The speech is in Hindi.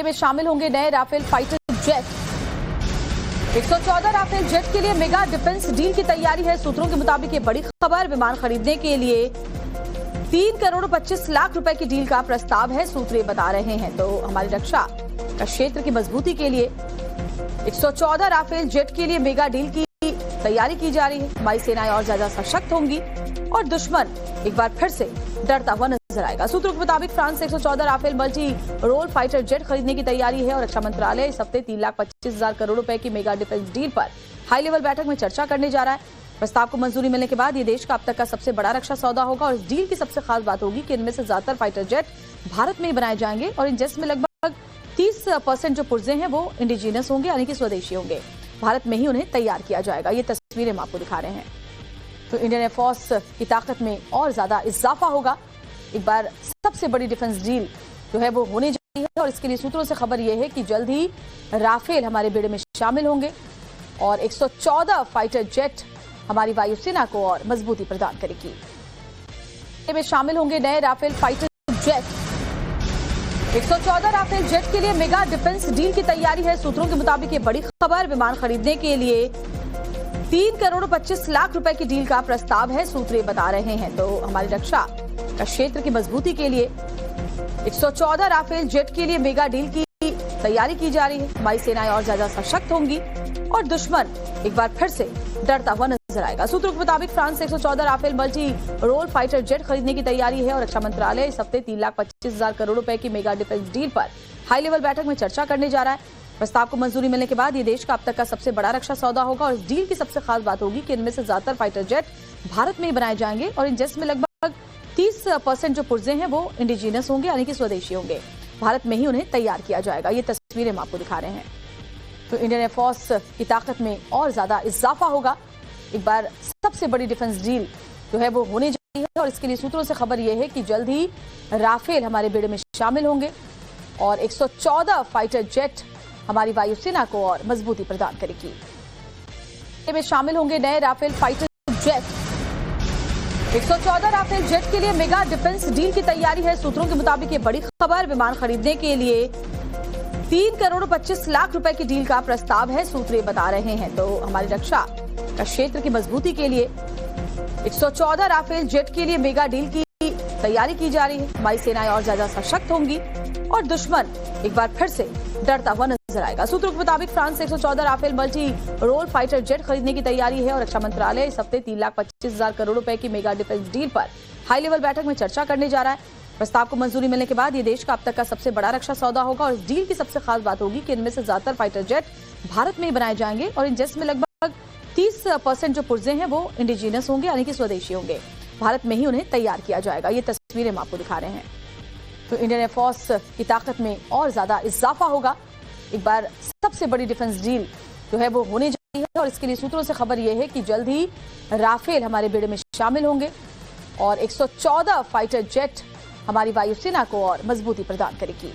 में शामिल होंगे नए Rafale fighter jet. 114 Rafale jet के लिए मेगा डिफेंस डील की तैयारी है। सूत्रों के मुताबिक ये बड़ी खबर, विमान खरीदने के लिए 3 करोड़ 25 लाख रुपए की डील का प्रस्ताव है, सूत्र ये बता रहे हैं। तो हमारी रक्षा का क्षेत्र की मजबूती के लिए 114 राफेल जेट के लिए मेगा डील की तैयारी की जा रही है। हमारी सेनाएं और ज्यादा सशक्त होंगी और दुश्मन एक बार फिर से डरता हुआ नजर आएगा। सूत्रों के मुताबिक फ्रांस से 114 Rafale multi role fighter jet खरीदने की तैयारी है और रक्षा मंत्रालय इस हफ्ते 3,25,000 करोड़ रुपए की मेगा डिफेंस डील पर हाई लेवल बैठक में चर्चा करने जा रहा है। प्रस्ताव को मंजूरी मिलने के बाद ये देश का अब तक का सबसे बड़ा रक्षा सौदा होगा और इस डील की सबसे खास बात होगी कि इनमें से ज्यादातर फाइटर जेट भारत में ही बनाए जाएंगे और इन जेट्स में लगभग 30% जो पुर्जे हैं वो इंडिजीनस होंगे, यानी कि स्वदेशी होंगे। भारत में ही उन्हें तैयार किया जाएगा। ये तस्वीरें हम आपको दिखा रहे हैं। तो इंडियन एयरफोर्स की ताकत में और ज्यादा इजाफा होगा। एक बार सबसे बड़ी डिफेंस डील जो है वो होने जा रही है और इसके लिए सूत्रों से खबर यह है कि जल्द ही राफेल हमारे बेड़े में शामिल होंगे और 114 फाइटर जेट हमारी वायुसेना को और मजबूती प्रदान करेगी। में शामिल होंगे नए Rafale fighter jet. 114 Rafale jet के लिए मेगा डिफेंस डील की तैयारी है। सूत्रों के मुताबिक ये बड़ी खबर, विमान खरीदने के लिए 3 करोड़ 25 लाख रुपए की डील का प्रस्ताव है, सूत्र ये बता रहे हैं। तो हमारी रक्षा का क्षेत्र की मजबूती के लिए 114 राफेल जेट के लिए मेगा डील की तैयारी की जा रही है। हमारी सेनाएं और ज्यादा सशक्त होंगी और दुश्मन एक बार फिर से डरता हुआ नजर आएगा। सूत्रों के मुताबिक फ्रांस से 114 Rafale multi role fighter jet खरीदने की तैयारी है और रक्षा मंत्रालय इस हफ्ते 3,25,000 करोड़ रुपए की मेगा डिफेंस डील पर हाई लेवल बैठक में चर्चा करने जा रहा है। प्रस्ताव को मंजूरी मिलने के बाद ये देश का अब तक का सबसे बड़ा रक्षा सौदा होगा और इस डील की सबसे खास बात होगी कि इनमें से ज्यादातर फाइटर जेट भारत में ही बनाए जाएंगे और इन जेट्स में लगभग 30% जो पुर्जे हैं वो इंडिजीनस होंगे, यानी कि स्वदेशी होंगे। भारत में ही उन्हें तैयार किया जाएगा। ये तस्वीरें हम आपको दिखा रहे हैं। तो इंडियन एयरफोर्स की ताकत में और ज्यादा इजाफा होगा। एक बार सबसे बड़ी डिफेंस डील जो है वो होने जा रही है और इसके लिए सूत्रों से खबर यह है कि जल्द ही राफेल हमारे बेड़े में शामिल होंगे और 114 फाइटर जेट हमारी वायुसेना को और मजबूती प्रदान करेगी। में शामिल होंगे नए Rafale fighter jet. 114 Rafale jet के लिए मेगा डिफेंस डील की तैयारी है। सूत्रों के मुताबिक ये बड़ी खबर, विमान खरीदने के लिए 3 करोड़ 25 लाख रुपए की डील का प्रस्ताव है, सूत्र ये बता रहे हैं। तो हमारी रक्षा का क्षेत्र की मजबूती के लिए 114 राफेल जेट के लिए मेगा डील की तैयारी की जा रही है। हमारी सेनाएं और ज्यादा सशक्त होंगी और दुश्मन एक बार फिर से डरता हुआ नजर आएगा। सूत्रों के मुताबिक फ्रांस से 114 Rafale multi role fighter jet खरीदने की तैयारी है और रक्षा मंत्रालय इस हफ्ते 3,25,000 करोड़ रुपए की मेगा डिफेंस डील पर हाई लेवल बैठक में चर्चा करने जा रहा है। प्रस्ताव को मंजूरी मिलने के बाद ये देश का अब तक का सबसे बड़ा रक्षा सौदा होगा और इस डील की सबसे खास बात होगी कि इनमें से ज्यादातर फाइटर जेट भारत में ही बनाए जाएंगे और इन जेट्स में लगभग 30% जो पुर्जे हैं वो इंडिजीनस होंगे, यानी कि स्वदेशी होंगे। भारत में ही उन्हें तैयार किया जाएगा। ये तस्वीरें हम आपको दिखा रहे हैं। तो इंडियन एयरफोर्स की ताकत में और ज्यादा इजाफा होगा। एक बार सबसे बड़ी डिफेंस डील जो है वो होने जा रही है और इसके लिए सूत्रों से खबर यह है कि जल्द ही राफेल हमारे बेड़े में शामिल होंगे और 114 फाइटर जेट हमारी वायुसेना को और मजबूती प्रदान करेगी।